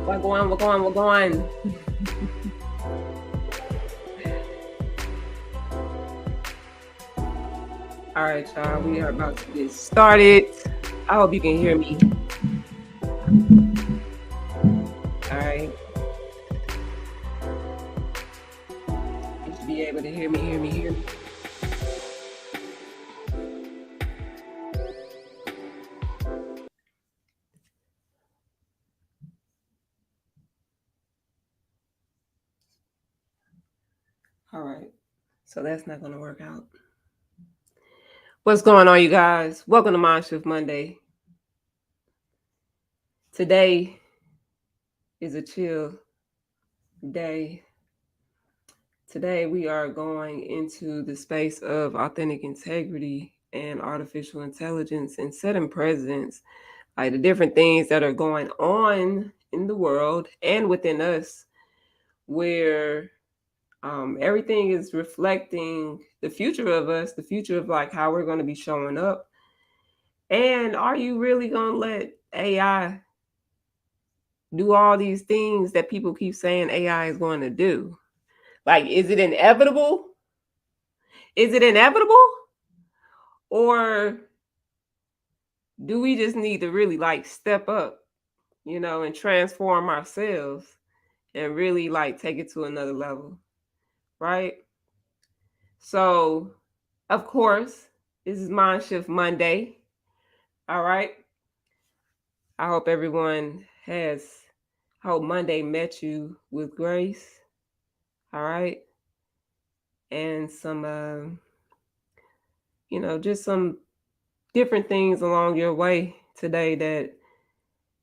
What going? What going? What going? All right, y'all. We are about to get started. I hope you can hear me. All right. You should be able to hear me. All right. So that's not going to work out. What's going on, you guys? Welcome to Mind Shift Monday. Today is a chill day. Today we are going into the space of authentic integrity and artificial intelligence and setting precedence, like the different things that are going on in the world and within us, where everything is reflecting the future of us, the future of like how we're going to be showing up. And are you really going to let AI do all these things that people keep saying AI is going to do? Like, is it inevitable? Is it inevitable? Or do we just need to really like step up, and transform ourselves and really like take it to another level, right? So, of course, this is Mind Shift Monday. All right. I hope I hope Monday met you with grace. All right. And some, just some different things along your way today that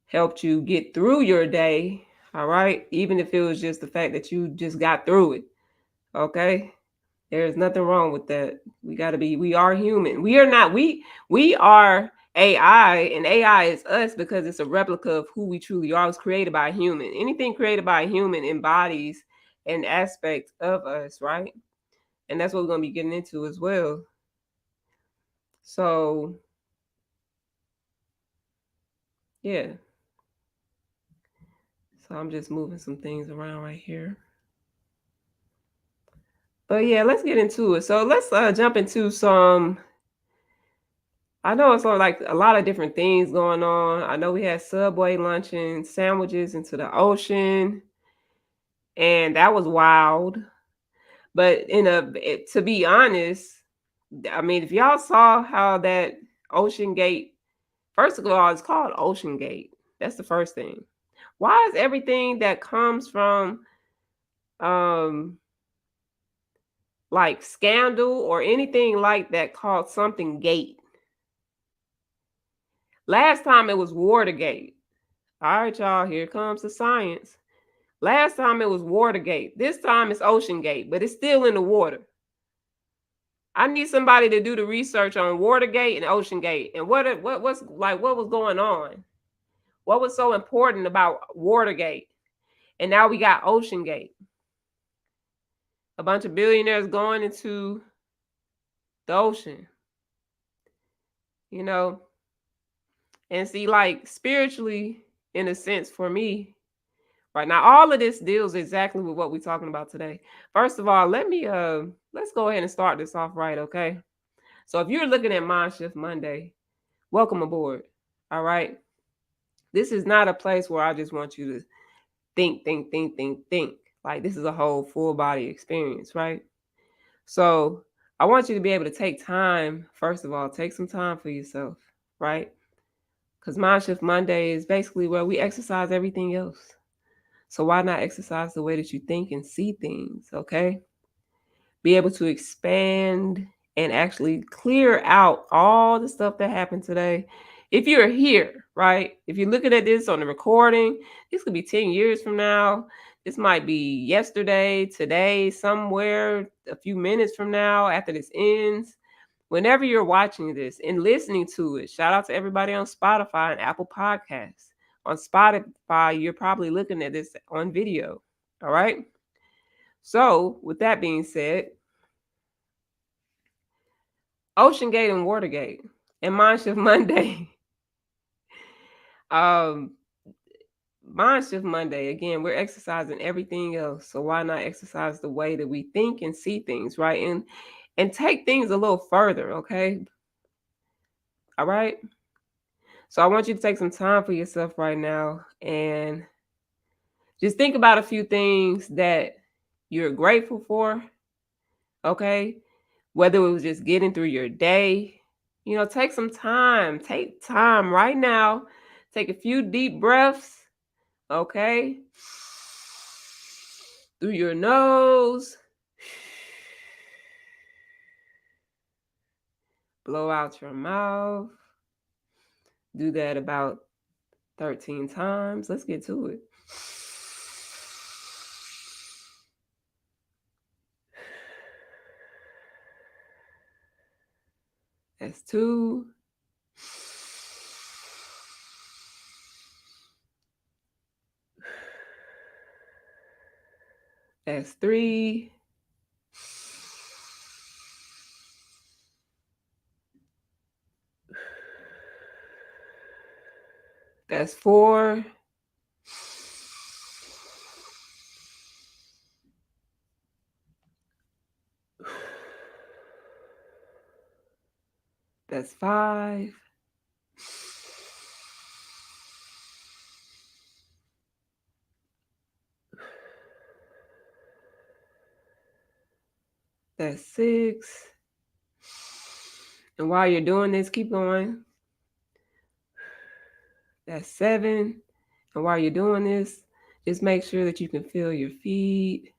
helped you get through your day. All right. Even if it was just the fact that you just got through it. Okay. There's nothing wrong with that. We are human. We are AI, and AI is us because it's a replica of who we truly are. It was created by a human. Anything created by a human embodies an aspect of us, right? And that's what we're going to be getting into as well. So, yeah. So I'm just moving some things around right here. But yeah, let's get into it. So let's jump into some. I know it's like a lot of different things going on. I know we had Subway launching sandwiches into the ocean, and that was wild. But to be honest, I mean, if y'all saw how that Ocean Gate, first of all, it's called Ocean Gate. That's the first thing. Why is everything that comes from um like scandal or anything like that called something gate? Last time it was Watergate. All right, y'all, here comes the science. Last time it was Watergate. This time it's Ocean Gate, but it's still in the water. I need somebody to do the research on Watergate and Ocean Gate and what was going on. What was so important about Watergate? And now we got Ocean Gate. A bunch of billionaires going into the ocean. You know, and see, like spiritually, in a sense, for me, right now, all of this deals exactly with what we're talking about today. First of all, let's go ahead and start this off right, okay? So if you're looking at Mind Shift Monday, welcome aboard. All right. This is not a place where I just want you to think. Like this is a whole full body experience, right? So I want you to be able to take time, first of all, take some time for yourself, right? Because Mind Shift Monday is basically where we exercise everything else. So why not exercise the way that you think and see things, okay? Be able to expand and actually clear out all the stuff that happened today. If you're here, right? If you're looking at this on the recording, this could be 10 years from now. This might be yesterday, today, somewhere, a few minutes from now after this ends. Whenever you're watching this and listening to it, shout out to everybody on Spotify and Apple Podcasts. On Spotify, you're probably looking at this on video. All right. So, with that being said, Ocean Gate and Watergate and Mind Shift Monday. um, Mind Shift Monday, again, we're exercising everything else. So why not exercise the way that we think and see things, right? And take things a little further, okay? All right? So I want you to take some time for yourself right now and just think about a few things that you're grateful for, okay? Whether it was just getting through your day, take some time. Take time right now. Take a few deep breaths, okay? Through your nose. Blow out your mouth. Do that about 13 times. Let's get to it. That's 2. That's 3. That's 4. That's 5. That's 6. And while you're doing this, keep going. That's 7. And while you're doing this, just make sure that you can feel your feet.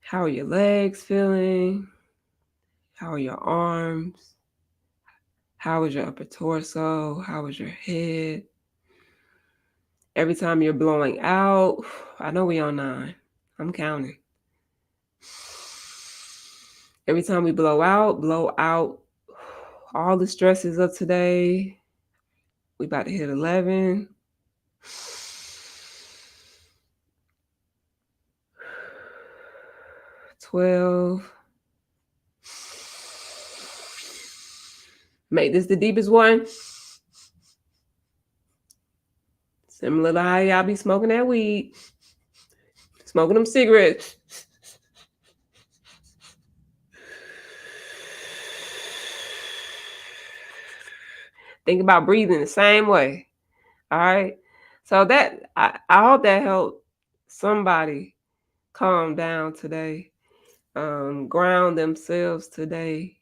How are your legs feeling? How are your arms? How is your upper torso? How is your head? Every time you're blowing out, I know we on 9. I'm counting. Every time we blow out all the stresses of today. We about to hit 11. 12. Make this the deepest one. Similar to how y'all be smoking that weed. Smoking them cigarettes. Think about breathing the same way. All right. So that I hope that helped somebody calm down today, ground themselves today,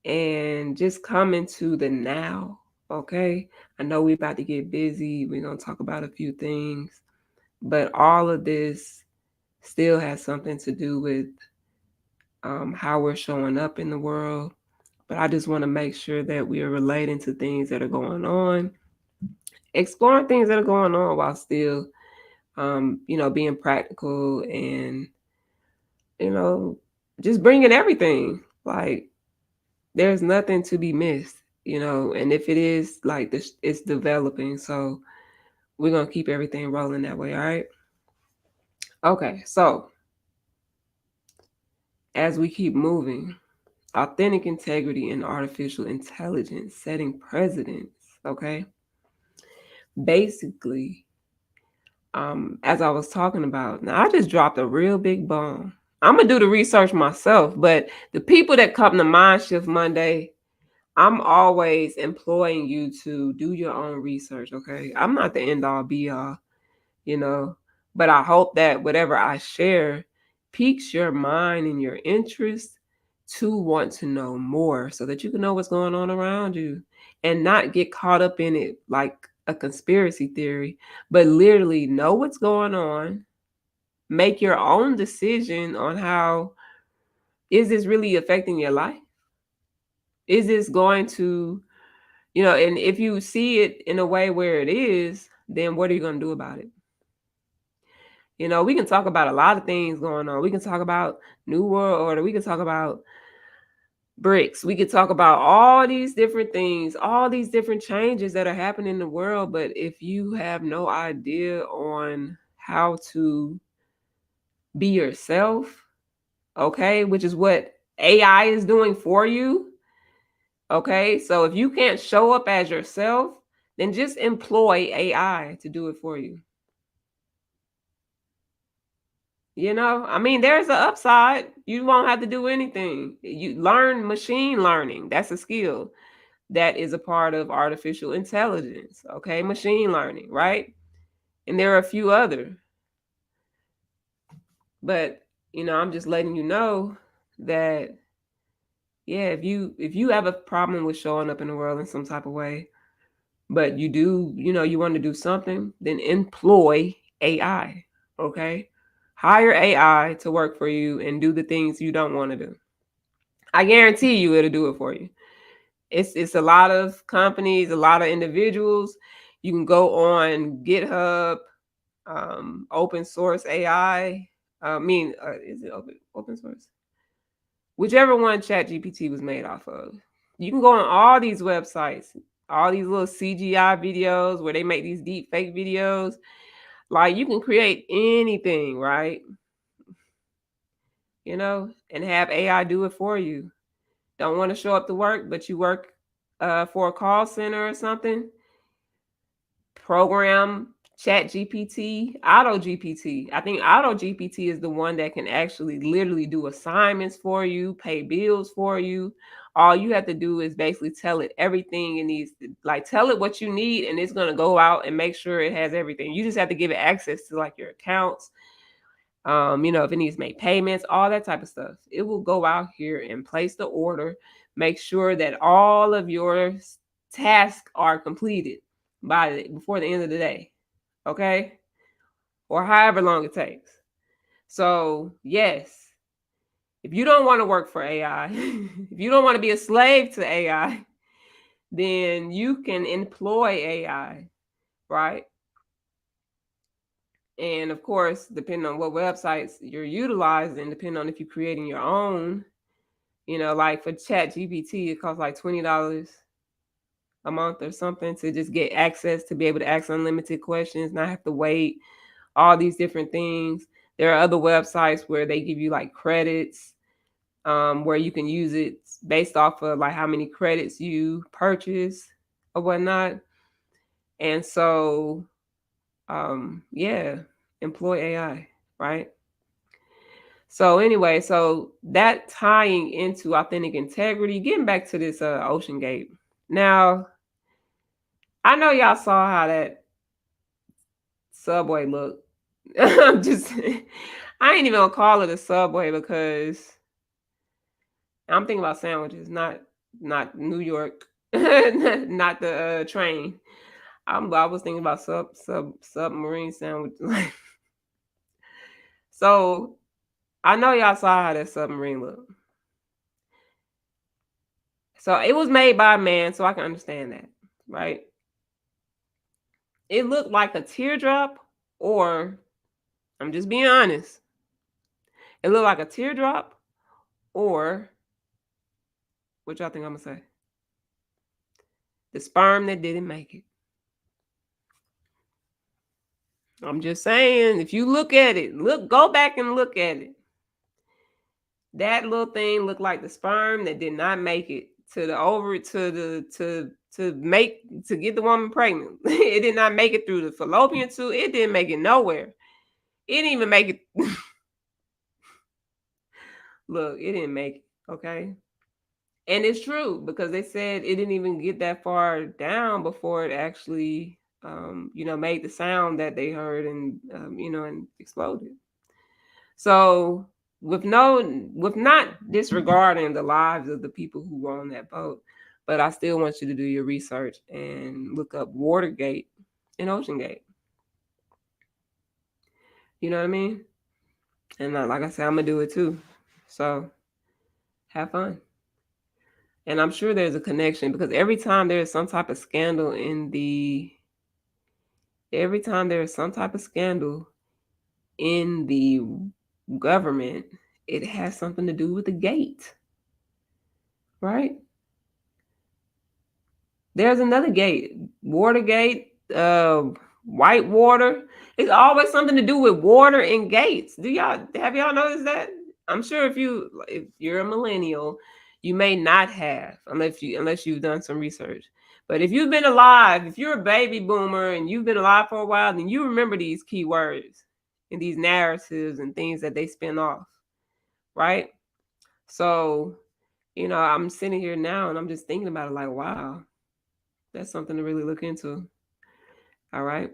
and just come into the now. Okay. I know we're about to get busy. We're gonna talk about a few things, but all of this still has something to do with how we're showing up in the world. But I just want to make sure that we are relating to things that are going on, exploring things that are going on while still, being practical and, just bringing everything. Like, there's nothing to be missed, and if it is, like, this, it's developing. So we're going to keep everything rolling that way. All right. Okay. So as we keep moving, authentic integrity and artificial intelligence setting precedence. Okay. Basically, as I was talking about, now I just dropped a real big bomb. I'm gonna do the research myself, but the people that come to Mind Shift Monday, I'm always employing you to do your own research. Okay, I'm not the end all be all, but I hope that whatever I share piques your mind and your interest to want to know more so that you can know what's going on around you and not get caught up in it like a conspiracy theory, but literally know what's going on, make your own decision on how is this really affecting your life? Is this going to, and if you see it in a way where it is, then what are you going to do about it? We can talk about a lot of things going on. We can talk about New World Order. We can talk about BRICS. We could talk about all these different things, all these different changes that are happening in the world. But if you have no idea on how to be yourself, okay, which is what AI is doing for you, okay, so if you can't show up as yourself, then just employ AI to do it for you. You know, I mean, there's an upside. You won't have to do anything. You learn machine learning. That's a skill that is a part of artificial intelligence. Okay, machine learning, right? And there are a few other. But, I'm just letting you know that yeah, if you have a problem with showing up in the world in some type of way, but you do, you want to do something, then employ AI. Okay? Hire AI to work for you and do the things you don't want to do. I guarantee you it'll do it for you. It's a lot of companies, a lot of individuals. You can go on GitHub, open source AI. Is it open source? Whichever one ChatGPT was made off of. You can go on all these websites, all these little CGI videos where they make these deep fake videos. Like you can create anything, right? And have AI do it for you. Don't want to show up to work, but you work for a call center or something. Program Chat GPT, Auto GPT. I think Auto GPT is the one that can actually literally do assignments for you, pay bills for you. All you have to do is basically tell it everything it needs, like tell it what you need, and it's going to go out and make sure it has everything. You just have to give it access to like your accounts. If it needs to make payments, all that type of stuff. It will go out here and place the order, make sure that all of your tasks are completed before the end of the day. Okay? Or however long it takes. So, yes, if you don't want to work for AI, if you don't want to be a slave to AI, then you can employ AI, right? And of course, depending on what websites you're utilizing, depending on if you're creating your own, like for Chat GPT, it costs like $20 a month or something to just get access to be able to ask unlimited questions, not have to wait, all these different things. There are other websites where they give you like credits, where you can use it based off of like how many credits you purchase or whatnot. And so, yeah, employ AI, right? So anyway, so that tying into authentic integrity, getting back to this Ocean Gate. Now, I know y'all saw how that subway looked. I'm just I ain't even gonna call it a subway because I'm thinking about sandwiches, not New York, not the train. I was thinking about submarine sandwiches. So I know y'all saw how that submarine looked. So it was made by a man, so I can understand that, right? It looked like a teardrop, or I'm just being honest. It looked like a teardrop, or what y'all think I'm gonna say? The sperm that didn't make it. I'm just saying, if you look at it, go back and look at it. That little thing looked like the sperm that did not make it to the over to get the woman pregnant. It did not make it through the fallopian tube. It didn't make it nowhere. It didn't even make it. Look, it didn't make it. Okay. And it's true because they said it didn't even get that far down before it actually, made the sound that they heard and, and exploded. So with not disregarding the lives of the people who were on that boat, but I still want you to do your research and look up Watergate and Ocean Gate. You know what I mean? And like I said, I'm gonna do it too. So have fun. And I'm sure there's a connection because every time there's some type of scandal in the government, it has something to do with the gate, right? There's another gate, Watergate, White Water. It's always something to do with water and gates. Have y'all noticed that? I'm sure if you're a millennial, you may not have unless you've done some research. But if you've been alive, if you're a baby boomer and you've been alive for a while, then you remember these keywords and these narratives and things that they spin off, right? So, I'm sitting here now and I'm just thinking about it like, wow, that's something to really look into. All right.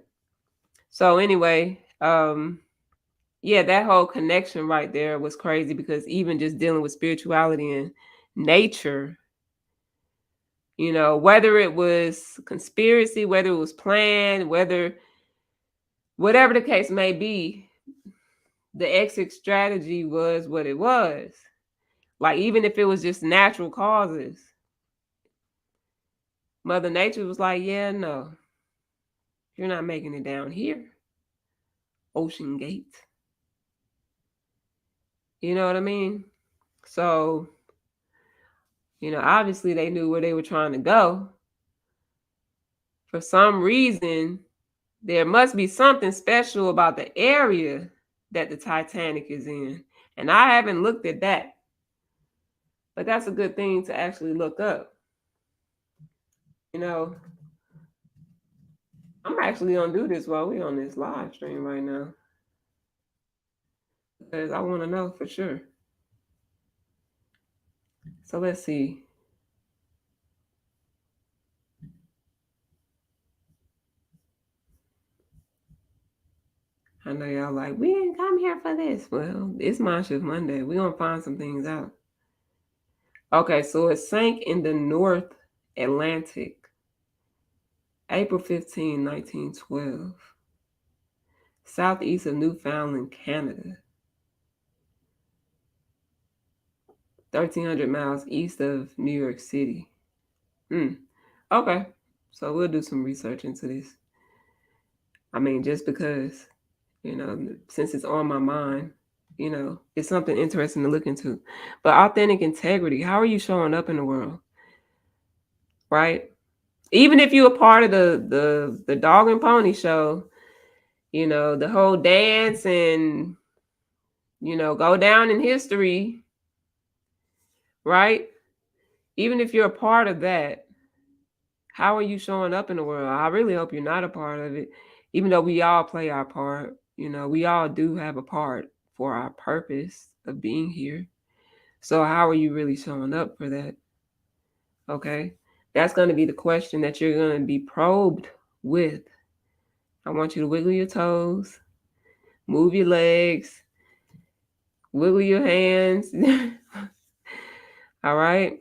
So anyway, yeah, that whole connection right there was crazy because even just dealing with spirituality and nature, whether it was conspiracy, whether it was planned, whatever the case may be, the exit strategy was what it was. Like, even if it was just natural causes, Mother Nature was like, yeah, no, you're not making it down here, Ocean Gate. You know what I mean? So, obviously they knew where they were trying to go. For some reason, there must be something special about the area that the Titanic is in. And I haven't looked at that. But that's a good thing to actually look up. I'm actually going to do this while we're on this live stream right now. Because I want to know for sure. So let's see. I know y'all like, we didn't come here for this. Well, it's Mind Shift Monday. We're going to find some things out. Okay, so it sank in the North Atlantic, April 15, 1912, southeast of Newfoundland, Canada, 1,300 miles east of New York City. Okay, so we'll do some research into this. I mean, just because, since it's on my mind, it's something interesting to look into. But authentic integrity, how are you showing up in the world? Right? Even if you're a part of the dog and pony show, the whole dance and, go down in history, right? Even if you're a part of that, how are you showing up in the world? I really hope you're not a part of it, even though we all play our part. We all do have a part for our purpose of being here. So how are you really showing up for that? Okay. That's going to be the question that you're going to be probed with. I want you to wiggle your toes, move your legs, wiggle your hands. All right.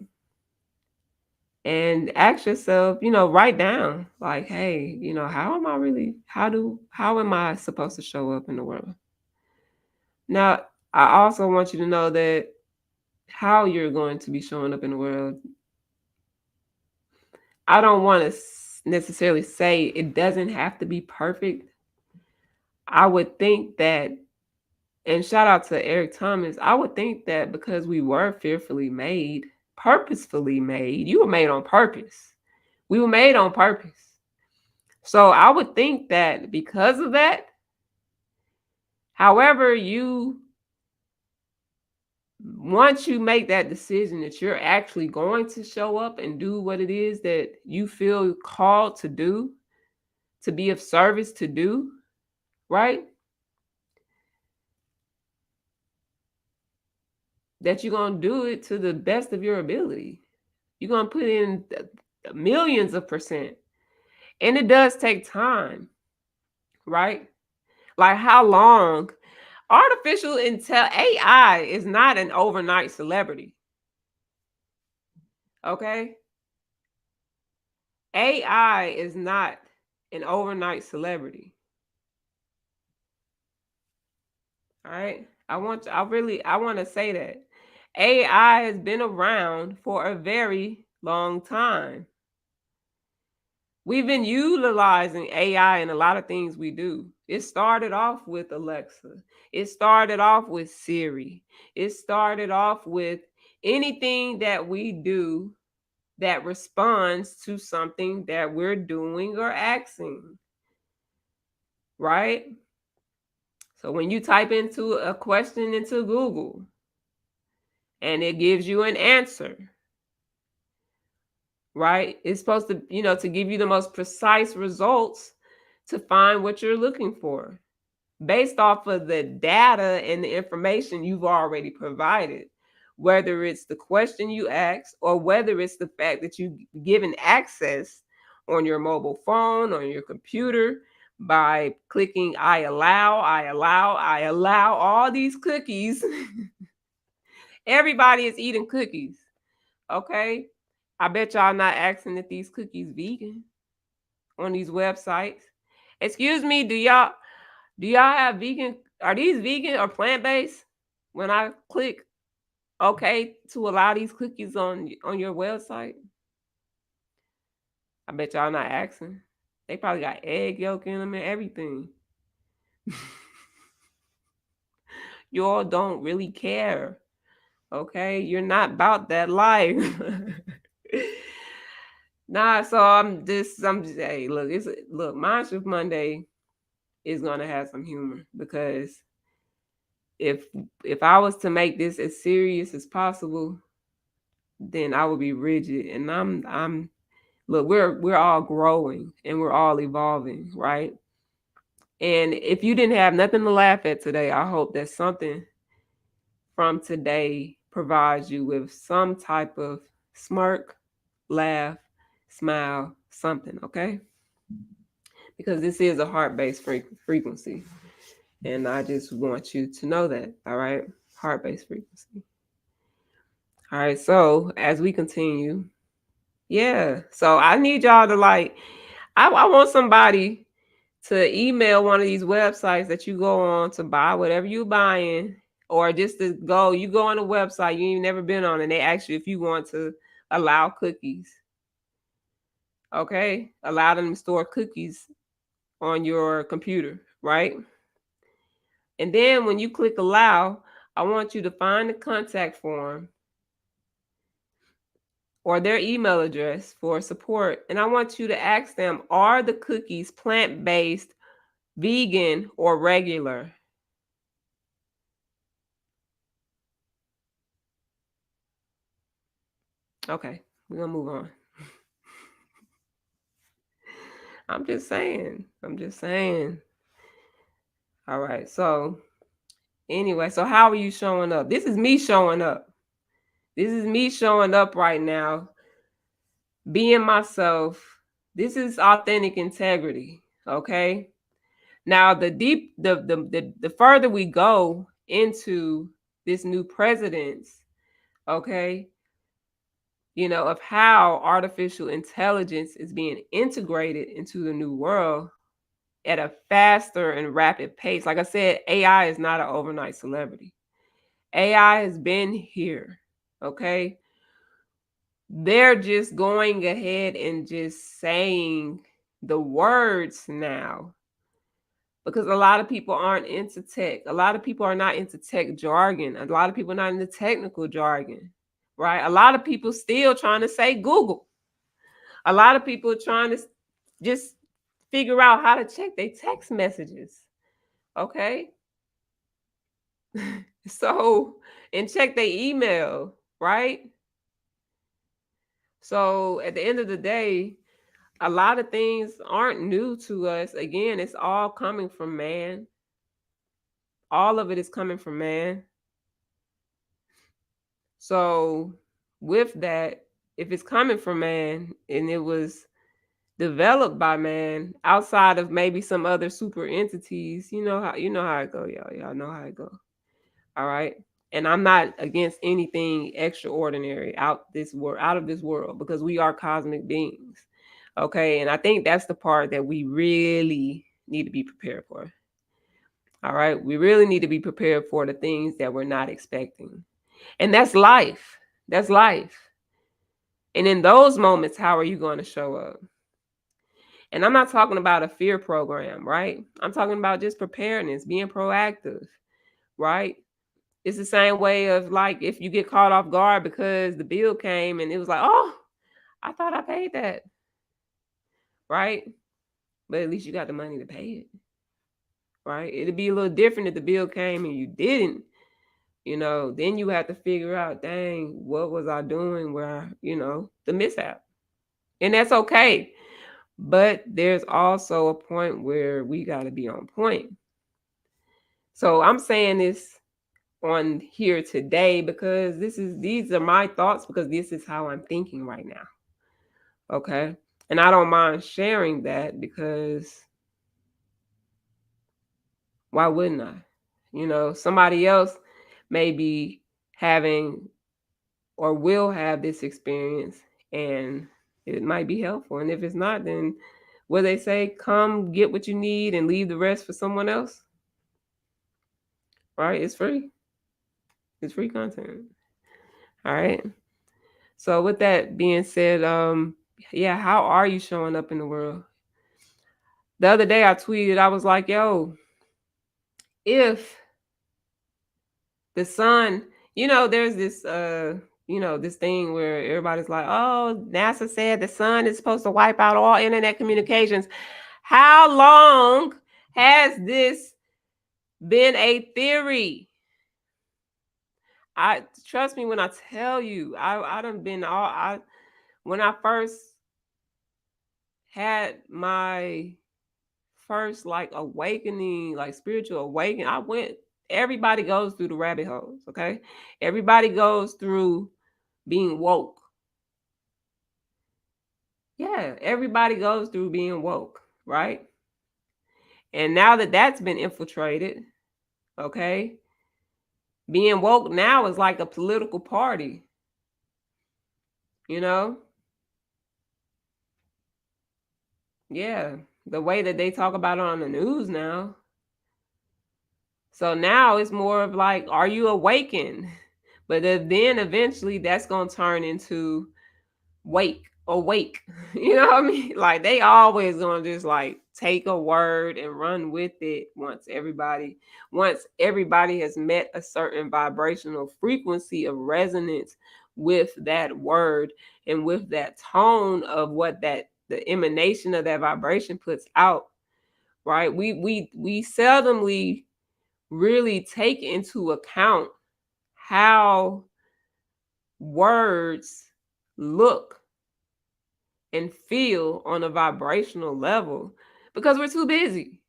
And ask yourself, write down like, hey, how am I supposed to show up in the world? Now, I also want you to know that how you're going to be showing up in the world, I don't want to necessarily say it doesn't have to be perfect. I would think that, and shout out to Eric Thomas, I would think that because we were fearfully made, purposefully made, you were made on purpose. We were made on purpose. So I would think that because of that, however once you make that decision that you're actually going to show up and do what it is that you feel called to do, to be of service to do, right? That you're going to do it to the best of your ability. You're going to put in millions of %. And it does take time, right? Like how long? Artificial AI is not an overnight celebrity. Okay? AI is not an overnight celebrity. All right? I want to say that. AI has been around for a very long time. We've been utilizing AI in a lot of things we do. It started off with Alexa. It started off with Siri. It started off with anything that we do that responds to something that we're doing or asking. Right? So when you type into a question into Google and it gives you an answer, right? It's supposed to, to give you the most precise results to find what you're looking for based off of the data and the information you've already provided, whether it's the question you ask or whether it's the fact that you've given access on your mobile phone, on your computer, by clicking I allow, I allow, I allow all these cookies. Everybody is eating cookies. Okay. I bet y'all not asking if these cookies vegan on these websites. Excuse me, do y'all have vegan? Are these vegan or plant-based? When I click okay to allow these cookies on your website, I bet y'all not asking. They probably got egg yolk in them and everything. You all don't really care. Okay? You're not about that life. Nah, so I'm just hey, look, Monster Monday is gonna have some humor because if if I was to make this as serious as possible, then I would be rigid. And I'm look, we're all growing and we're all evolving, right? And if you didn't have nothing to laugh at today, I hope that something from today provides you with some type of smirk, laugh, smile, something, okay? Because this is a heart-based frequency. And I just want you to know that, all right? Heart-based frequency. All right, so as we continue, yeah. So I need y'all to I want somebody to email one of these websites that you go on to buy whatever you're buying, or just to you go on a website you ain't never been on, and they ask you if you want to allow cookies. Okay, allow them to store cookies on your computer, right? And then when you click allow, I want you to find the contact form or their email address for support. And I want you to ask them, are the cookies plant-based, vegan, or regular? Okay, we're gonna move on. I'm just saying. I'm just saying. All right. So anyway, so how are you showing up? This is me showing up. This is me showing up right now, being myself. This is authentic integrity. Okay. Now the further we go into this new precedence, okay, of how artificial intelligence is being integrated into the new world at a faster and rapid pace. Like I said, AI is not an overnight celebrity. AI has been here, okay? They're just going ahead and just saying the words now because a lot of people aren't into tech. A lot of people are not into tech jargon. A lot of people are not into technical jargon, right? A lot of people still trying to say Google. A lot of people are trying to just figure out how to check their text messages, okay? So, and check their email, right? So at the end of the day, a lot of things aren't new to us. Again, it's all coming from man. All of it is coming from man. So with that, if it's coming from man and it was developed by man outside of maybe some other super entities, you know how it go, y'all. Y'all know how it go. All right. And I'm not against anything extraordinary out of this world, because we are cosmic beings. Okay. And I think that's the part that we really need to be prepared for. All right. We really need to be prepared for the things that we're not expecting. And that's life. That's life. And in those moments, how are you going to show up? And I'm not talking about a fear program, right? I'm talking about just preparedness, being proactive, right? It's the same way of like if you get caught off guard because the bill came and it was like, oh, I thought I paid that, right? But at least you got the money to pay it, right? It'd be a little different if the bill came and you didn't, then you have to figure out, dang, what was I doing where, the mishap, And that's okay. But there's also a point where we got to be on point. So I'm saying this on here today because these are my thoughts because this is how I'm thinking right now. Okay? And I don't mind sharing that because why wouldn't I? Somebody else may be having or will have this experience and it might be helpful. And if it's not, then what they say, come get what you need and leave the rest for someone else. Right? It's free. It's free content. All right. So with that being said, yeah, how are you showing up in the world? The other day I tweeted, I was like, yo, if the sun, there's this this thing where everybody's like, oh, NASA said the sun is supposed to wipe out all internet communications. How long has this been a theory? I trust me when I tell you, I done been all I when I first had my first like awakening, like spiritual awakening, everybody goes through the rabbit holes, okay? Everybody goes through being woke. Yeah, everybody goes through being woke, right? And now that that's been infiltrated, okay, being woke now is like a political party, you know? Yeah, the way that they talk about it on the news now. So now it's more of like, are you awakened? But then eventually that's going to turn into awake. You know what I mean? Like they always going to just like take a word and run with it once everybody has met a certain vibrational frequency of resonance with that word and with that tone of what the emanation of that vibration puts out, right? We seldomly really take into account how words look and feel on a vibrational level because we're too busy.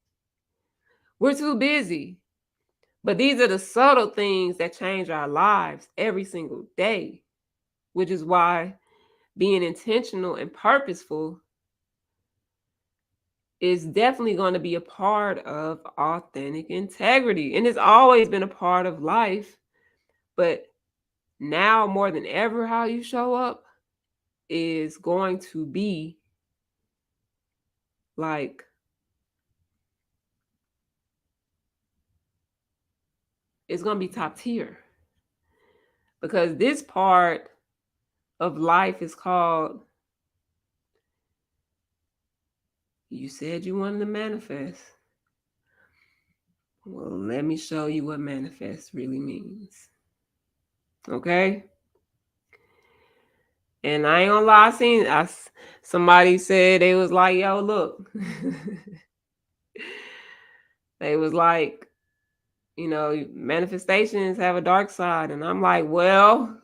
We're too busy. But these are the subtle things that change our lives every single day, which is why being intentional and purposeful is definitely going to be a part of authentic integrity. And it's always been a part of life. But now more than ever, how you show up is going to be like it's going to be top tier because this part of life is called you said you wanted to manifest. Well, let me show you what manifest really means. Okay? And I ain't gonna lie, somebody said they was like, yo, look. They was like, manifestations have a dark side. And I'm like, well,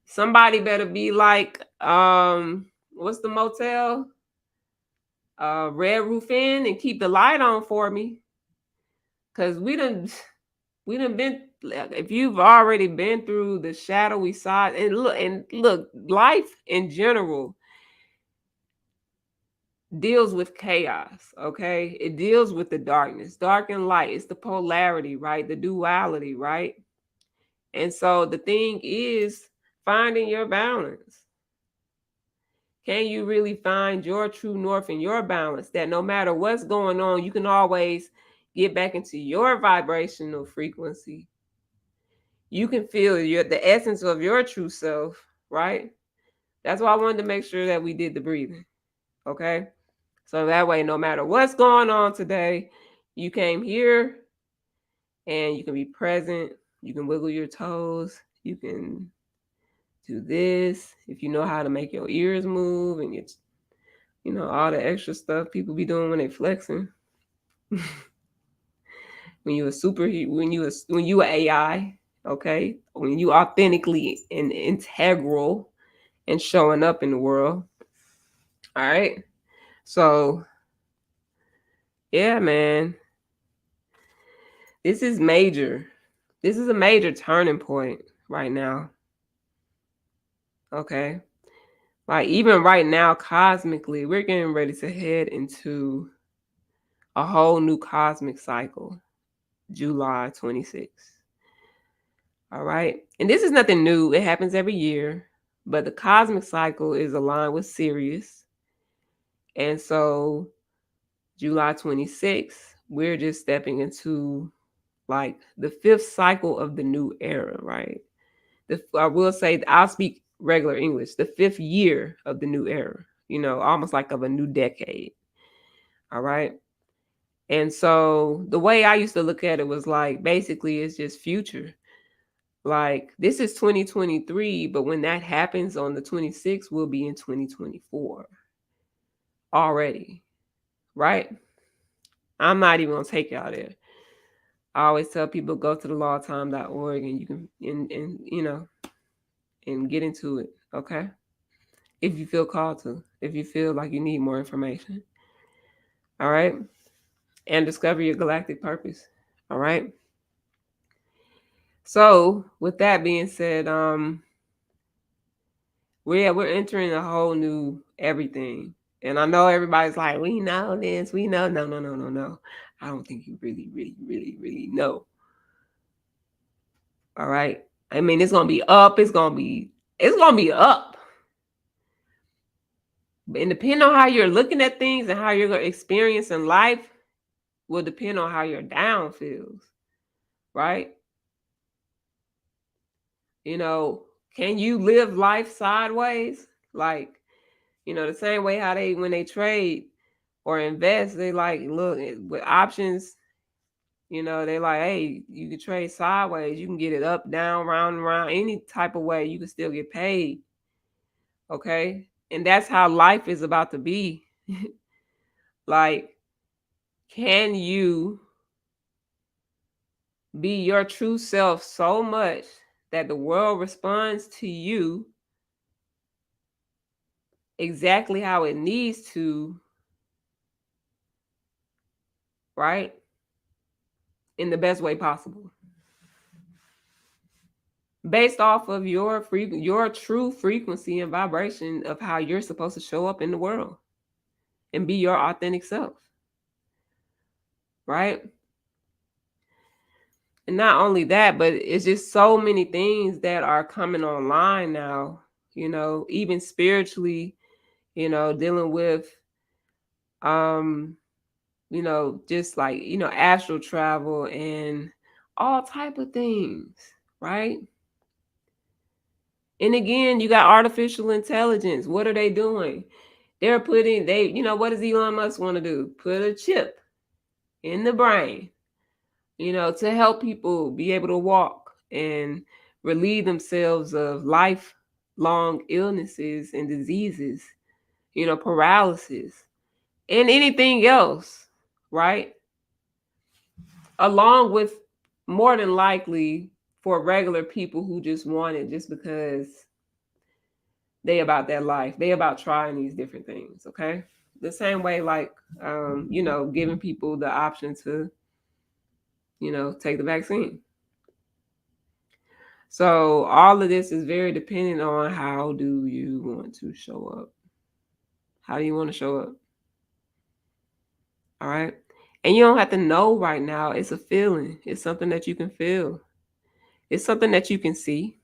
somebody better be like, what's the motel? Red Roof Inn and keep the light on for me. Cause we done been, if you've already been through the shadowy side and look, life in general deals with chaos, okay? It deals with the darkness, dark and light. It's the polarity, right? The duality, right? And so the thing is finding your balance. Can you really find your true north and your balance that no matter what's going on, you can always get back into your vibrational frequency? You can feel the essence of your true self, right? That's why I wanted to make sure that we did the breathing, okay? So that way, no matter what's going on today, you came here and you can be present. You can wiggle your toes. You can do this. If you know how to make your ears move and get, all the extra stuff people be doing when they flexing. When you a super, when you a AI, okay? When you authentically and integral and showing up in the world. All right. So, yeah, man, this is major. This is a major turning point right now. Okay. Like, even right now, cosmically, we're getting ready to head into a whole new cosmic cycle, July 26th. All right. And this is nothing new, it happens every year, but the cosmic cycle is aligned with Sirius. And so, July 26th, we're just stepping into like the fifth cycle of the new era, right? I will say, I'll speak regular English, the fifth year of the new era, almost like of a new decade. All right. And so the way I used to look at it was like, basically, it's just future. Like, this is 2023, but when that happens on the 26th, we'll be in 2024 already, right? I'm not even going to take y'all there. I always tell people, go to the lawtime.org and you can, and get into it, okay? If you feel called to, if you feel like you need more information, all right? And discover your galactic purpose, all right? So, with that being said, we're entering a whole new everything. And I know everybody's like, we know this, we know. No. I don't think you really know. All right. I mean, it's gonna be up, it's gonna be up. And depending on how you're looking at things and how you're gonna experience in life will depend on how your down feels. Right? Can you live life sideways? Like, the same way how when they trade or invest, they like, look, with options, they like, hey, you can trade sideways. You can get it up, down, round and round, any type of way. You can still get paid. Okay? And that's how life is about to be. Like, can you be your true self so much that the world responds to you exactly how it needs to, right? In the best way possible. Based off of your true frequency and vibration of how you're supposed to show up in the world and be your authentic self. Right? And not only that, but it's just so many things that are coming online now, even spiritually, dealing with just like, astral travel and all type of things, right? And again, you got artificial intelligence. What are they doing? They're putting, what does Elon Musk want to do? Put a chip in the brain, to help people be able to walk and relieve themselves of lifelong illnesses and diseases, paralysis, and anything else, right? Along with, more than likely, for regular people who just want it just because they about their life. They about trying these different things, okay? The same way, like, giving people the option to, take the vaccine. So all of this is very dependent on how do you want to show up? How do you want to show up? All right. And you don't have to know right now. It's a feeling. It's something that you can feel. It's something that you can see.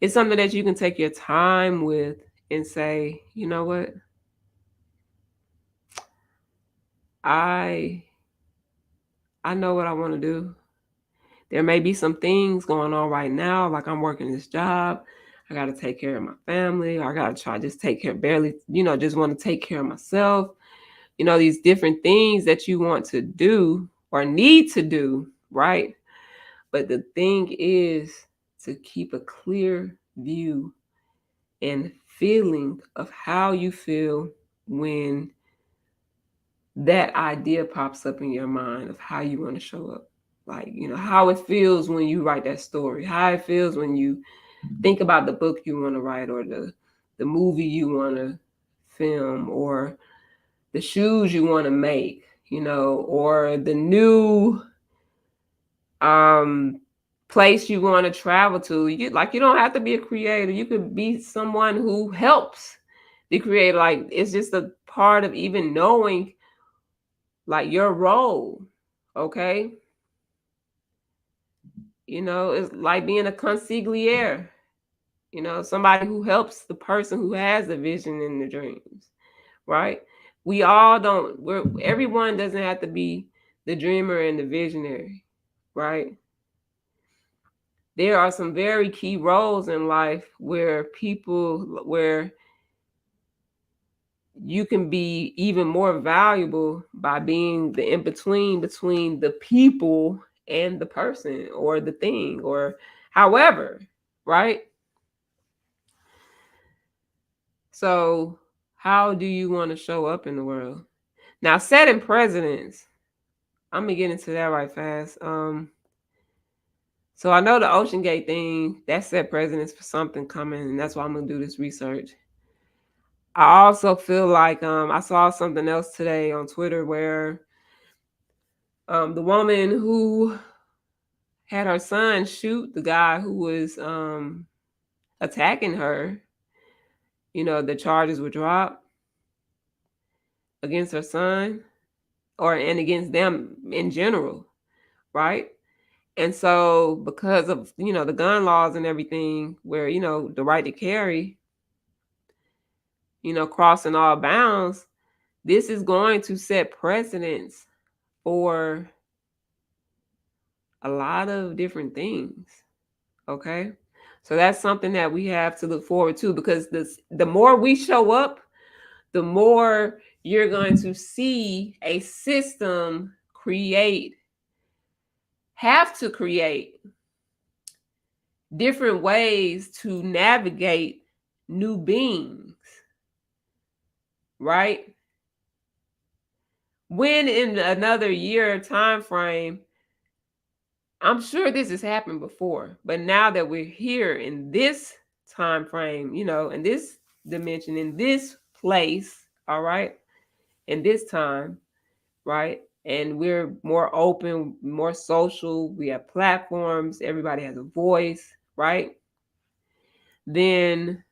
It's something that you can take your time with and say, you know what? I know what I want to do. There may be some things going on right now, like I'm working this job. I got to take care of my family. I got to try just take care, barely, just want to take care of myself. These different things that you want to do or need to do, right? But the thing is to keep a clear view and feeling of how you feel when that idea pops up in your mind of how you want to show up. Like, how it feels when you write that story, how it feels when you think about the book you want to write or the movie you want to film, or the shoes you want to make, or the new place you want to travel to. You don't have to be a creator. You could be someone who helps the creator. Like, it's just a part of even knowing like your role. Okay. It's like being a consigliere, somebody who helps the person who has the vision and the dreams, right? We all don't, everyone doesn't have to be the dreamer and the visionary, right? There are some very key roles in life where you can be even more valuable by being the in-between between the people and the person or the thing, or however, right? So how do you want to show up in the world? Now, setting precedents, I'm gonna get into that right fast. So I know the Ocean Gate thing, that set precedents for something coming, and that's why I'm gonna do this research. I also feel like I saw something else today on Twitter where the woman who had her son shoot the guy who was attacking her, the charges were dropped against her son, and against them in general, right? And so because of, the gun laws and everything, where, the right to carry, crossing all bounds, this is going to set precedents for a lot of different things. Okay. So that's something that we have to look forward to, because the more we show up, the more you're going to see a system have to create different ways to navigate new beings, right? When in another year time frame, I'm sure this has happened before, but now that we're here in this time frame, in this dimension, in this place, all right, in this time, right? And we're more open, more social, we have platforms, everybody has a voice, right? Then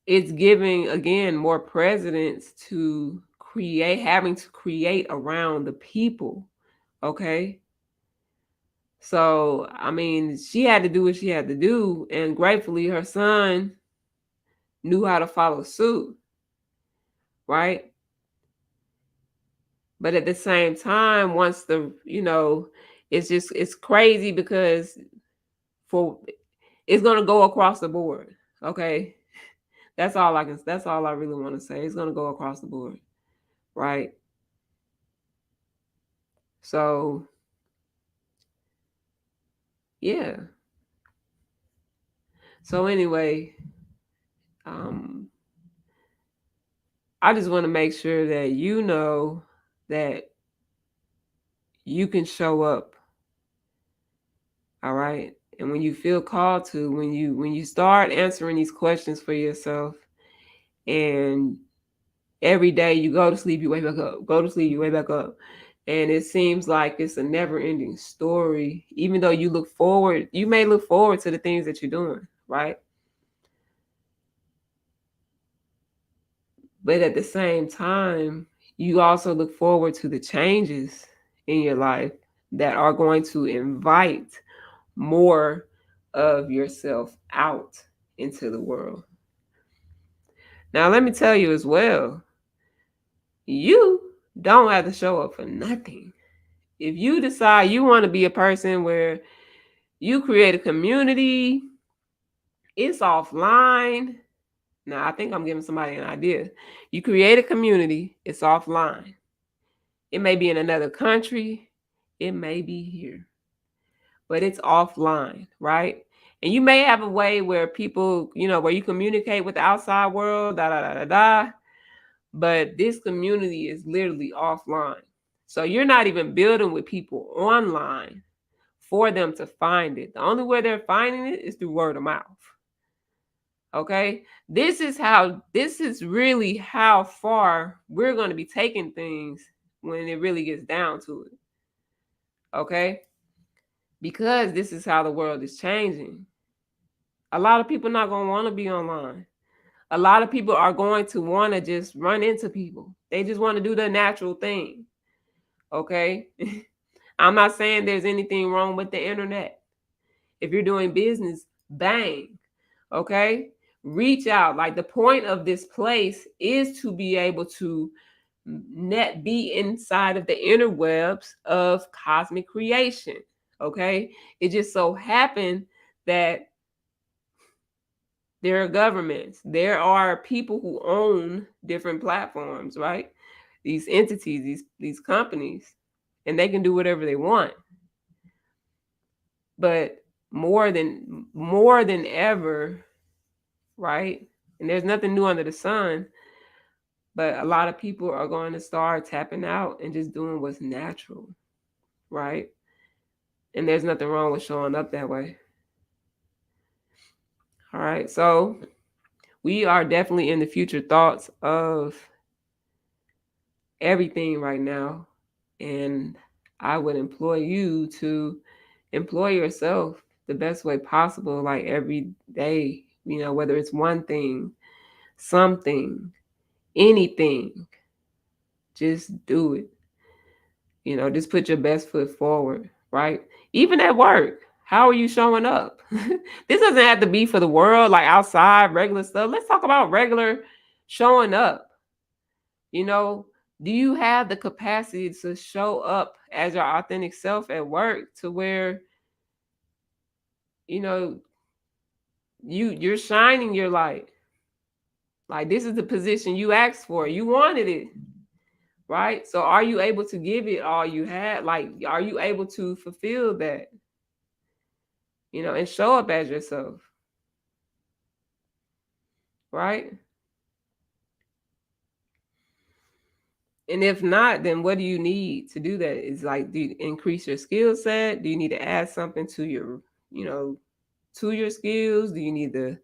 it's giving, again, more precedence to having to create around the people, okay? So, I mean, she had to do what she had to do, and gratefully her son knew how to follow suit, right? But at the same time, once it's crazy because it's going to go across the board, okay? That's all I really want to say. It's going to go across the board, right? So, yeah. So anyway, I just want to make sure that you know that you can show up, all right? And when you feel called to, when you start answering these questions for yourself, and every day you go to sleep, you wake back up, go to sleep, you wake back up, and it seems like it's a never-ending story. Even though you may look forward to the things that you're doing, right? But at the same time, you also look forward to the changes in your life that are going to invite more of yourself out into the world. Now, let me tell you as well, you don't have to show up for nothing. If you decide you want to be a person where you create a community, it's offline. Now, I think I'm giving somebody an idea. You create a community, it's offline. It may be in another country, it may be here, but it's offline, right? And you may have a way where people, where you communicate with the outside world, but this community is literally offline. So you're not even building with people online for them to find it. The only way they're finding it is through word of mouth. Okay? This is really how far we're going to be taking things when it really gets down to it. Okay? Because this is how the world is changing. A lot of people not going to want to be online. A lot of people are going to want to just run into people. They just want to do the natural thing. Okay? I'm not saying there's anything wrong with the internet. If you're doing business, bang. Okay? Reach out. Like, the point of this place is to be able to be inside of the interwebs of cosmic creation. Okay? It just so happened that there are governments, there are people who own different platforms, right? These entities, these companies, and they can do whatever they want. But more than ever, right? And there's nothing new under the sun, but a lot of people are going to start tapping out and just doing what's natural, right? And there's nothing wrong with showing up that way. All right. So we are definitely in the future thoughts of everything right now. And I would employ you to employ yourself the best way possible, like every day, whether it's one thing, something, anything, just do it. Just put your best foot forward, right? Even at work, how are you showing up? This doesn't have to be for the world, like outside, regular stuff. Let's talk about regular showing up. Do you have the capacity to show up as your authentic self at work to where, you're shining your light? Like, this is the position you asked for. You wanted it. Right? So are you able to give it all you had? Like, are you able to fulfill that? And show up as yourself. Right? And if not, then what do you need to do that? Is like, do you increase your skill set? Do you need to add something to your, to your skills? Do you need to,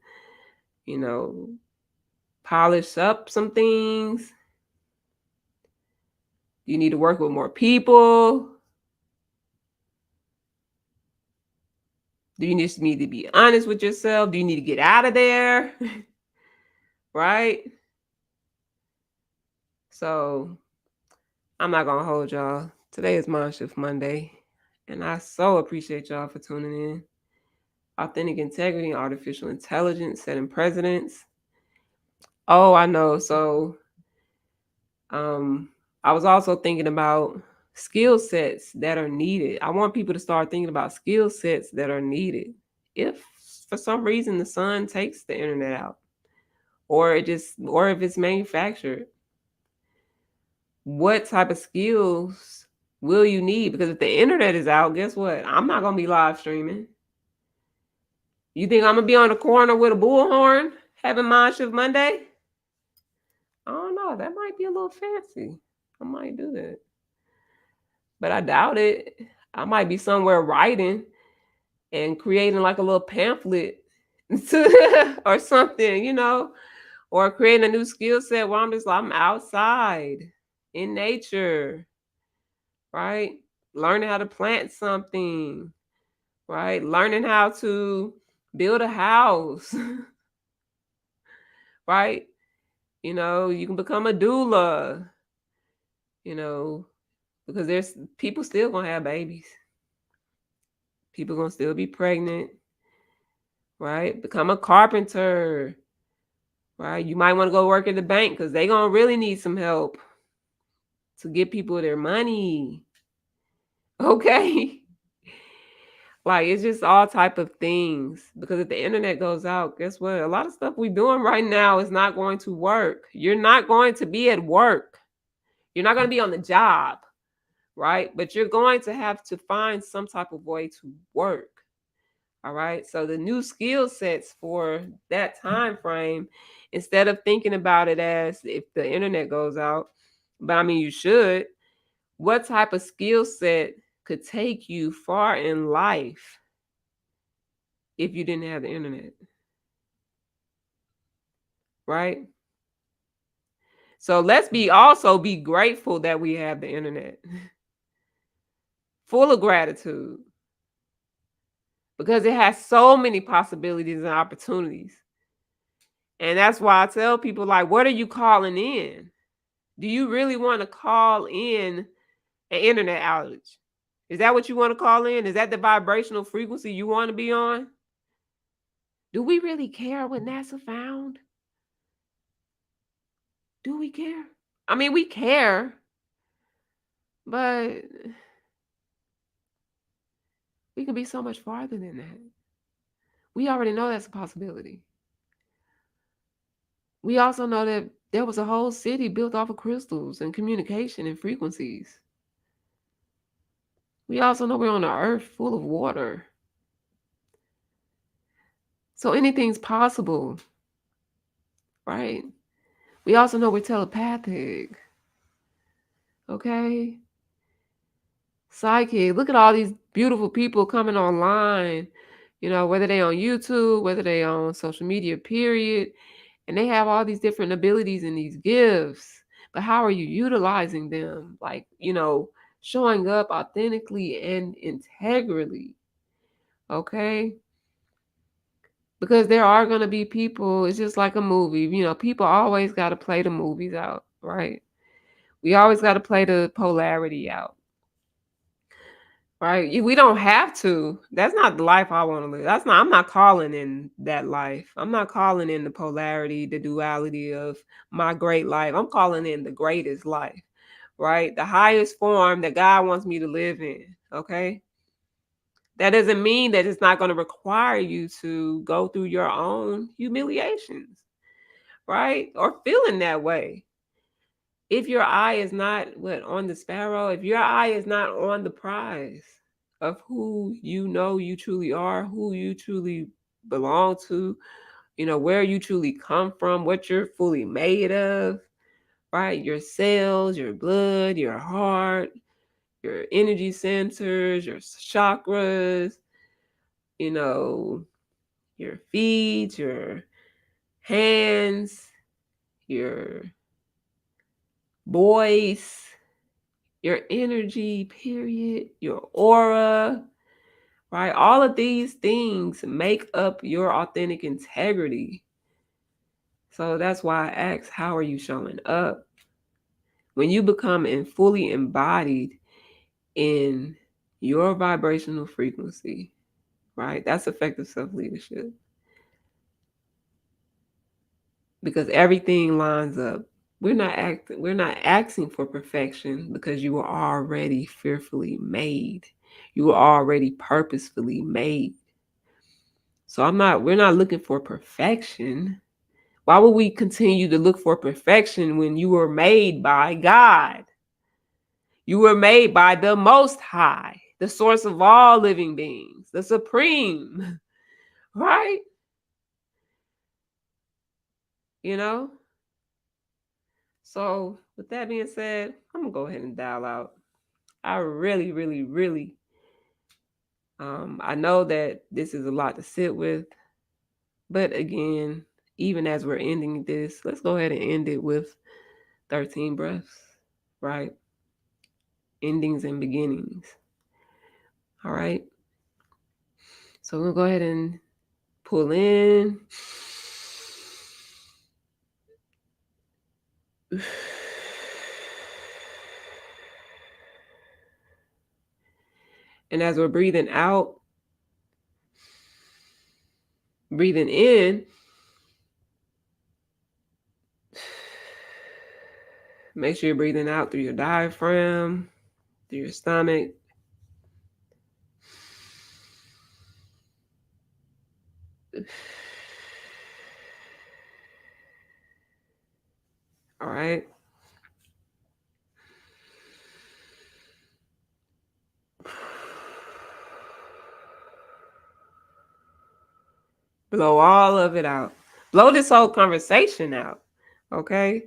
polish up some things? Do you need to work with more people? Do you just need to be honest with yourself? Do you need to get out of there? Right? So I'm not going to hold y'all. Today is Mind Shift Monday, and I so appreciate y'all for tuning in. Authentic integrity, artificial intelligence, setting precedents. Oh, I know. So I was also thinking about skill sets that are needed. I want people to start thinking about skill sets that are needed. If for some reason the sun takes the internet out, or if it's manufactured, what type of skills will you need? Because if the internet is out, guess what? I'm not going to be live streaming. You think I'm going to be on the corner with a bullhorn having Mind Shift Monday? I don't know. That might be a little fancy. I might do that. But I doubt it. I might be somewhere writing and creating like a little pamphlet or something, or creating a new skill set where I'm outside in nature, right? Learning how to plant something, right? Learning how to build a house, right? You can become a doula, because there's people still gonna have babies. People gonna still be pregnant, right? Become a carpenter, right? You might want to go work at the bank because they gonna really need some help to get people their money. Okay. Like, it's just all type of things, because if the internet goes out, guess what? A lot of stuff we're doing right now is not going to work. You're not going to be at work. You're not going to be on the job, right? But you're going to have to find some type of way to work. All right. So the new skill sets for that time frame, instead of thinking about it as if the internet goes out, but I mean, you should, what type of skill set could take you far in life if you didn't have the internet? right? So let's also be grateful that we have the internet. Full of gratitude because it has so many possibilities and opportunities. And that's why I tell people, like, what are you calling in? Do you really want to call in an internet outage? Is that what you want to call in? Is that the vibrational frequency you want to be on? Do we really care what NASA found? Do we care? I mean, we care, but we could be so much farther than that. We already know that's a possibility. We also know that there was a whole city built off of crystals and communication and frequencies. We also know we're on an earth full of water. So anything's possible, right? We also know we're telepathic. Okay? Psychic. Look at all these beautiful people coming online, whether they on YouTube, whether they on social media, period. And they have all these different abilities and these gifts. But how are you utilizing them? Like, showing up authentically and integrally. Okay? Because there are going to be people, it's just like a movie. People always got to play the movies out, right? We always got to play the polarity out, right? We don't have to. That's not the life I want to live. I'm not calling in that life. I'm not calling in the polarity, the duality of my great life. I'm calling in the greatest life, right? The highest form that God wants me to live in, okay? That doesn't mean that it's not going to require you to go through your own humiliations, right? Or feeling that way. If your eye is not on the sparrow, if your eye is not on the prize of who you truly are, who you truly belong to, where you truly come from, what you're fully made of, right? Your cells, your blood, your heart, your energy centers, your chakras, your feet, your hands, your voice, your energy, period, your aura, right? All of these things make up your authentic integrity. So that's why I ask, how are you showing up? When you become fully embodied in your vibrational frequency, right? That's effective self-leadership. Because everything lines up. We're not asking for perfection because you are already fearfully made. You are already purposefully made. So we're not looking for perfection. Why would we continue to look for perfection when you were made by God? You were made by the Most High, the source of all living beings, the Supreme, right? So with that being said, I'm going to go ahead and dial out. I really, really, really, I know that this is a lot to sit with. But again, even as we're ending this, let's go ahead and end it with 13 breaths, right? Endings and beginnings. All right. So we'll go ahead and pull in. And as we're breathing out, breathing in, make sure you're breathing out through your diaphragm, through your stomach. All right. Blow all of it out. Blow this whole conversation out. Okay.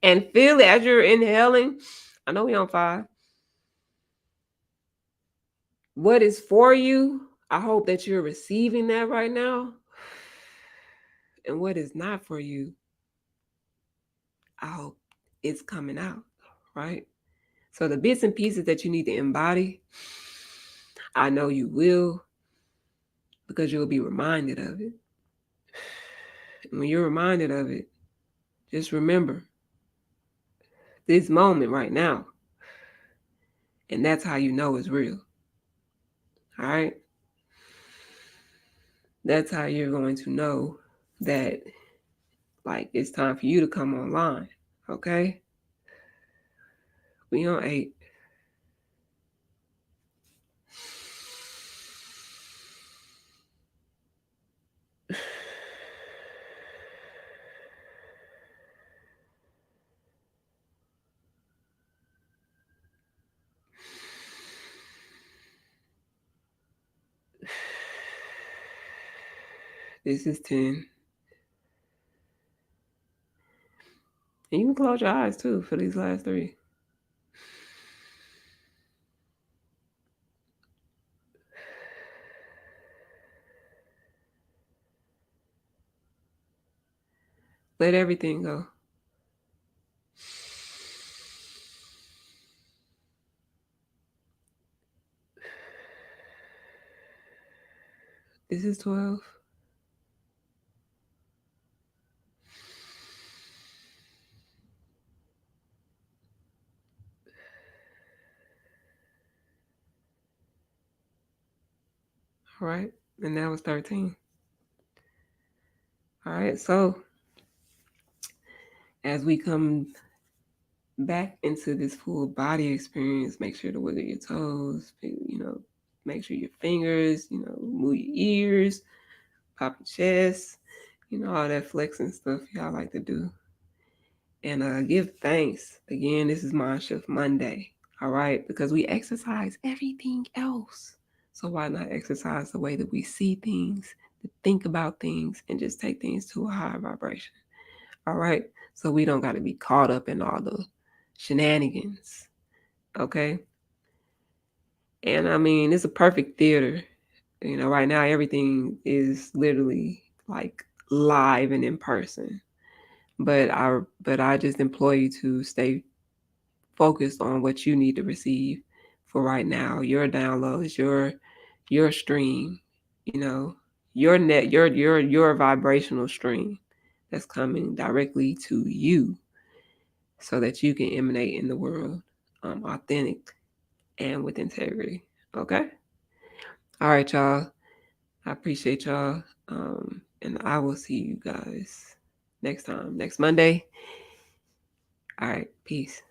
And feel it as you're inhaling. I know we're on 5. What is for you, I hope that you're receiving that right now. And what is not for you, I hope it's coming out, right? So the bits and pieces that you need to embody, I know you will, because you'll be reminded of it. And when you're reminded of it, just remember this moment right now. And that's how you know it's real. All right? That's how you're going to know that, like, it's time for you to come online. Okay? We on 8. This is 10. And you can close your eyes too for these last 3. Let everything go. This is 12. All right. And that was 13. All right. So as we come back into this full body experience, make sure to wiggle your toes, make sure your fingers, move your ears, pop your chest, all that flexing stuff y'all like to do. And give thanks. Again, this is Mind Shift Monday. All right, because we exercise everything else. So why not exercise the way that we see things, to think about things, and just take things to a higher vibration? All right, so we don't got to be caught up in all the shenanigans. Okay, and I mean it's a perfect theater. Right now everything is literally like live and in person. But I just implore you to stay focused on what you need to receive for right now. Your downloads, your stream, your net, your vibrational stream that's coming directly to you, so that you can emanate in the world, authentic and with integrity. Okay. All right, y'all. I appreciate y'all. And I will see you guys next time, next Monday. All right. Peace.